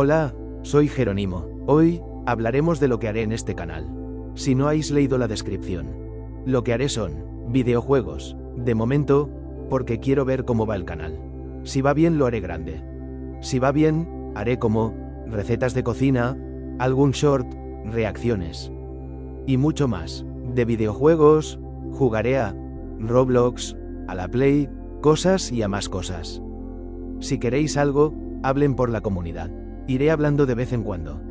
Hola, soy Jerónimo. Hoy, hablaremos de lo que haré en este canal. Si no habéis leído la descripción. Lo que haré son, videojuegos, de momento, porque quiero ver cómo va el canal. Si va bien lo haré grande. Si va bien, haré como, recetas de cocina, algún short, reacciones. Y mucho más. De videojuegos, jugaré a Roblox, a la Play, cosas y a más cosas. Si queréis algo, hablen por la comunidad. Iré hablando de vez en cuando.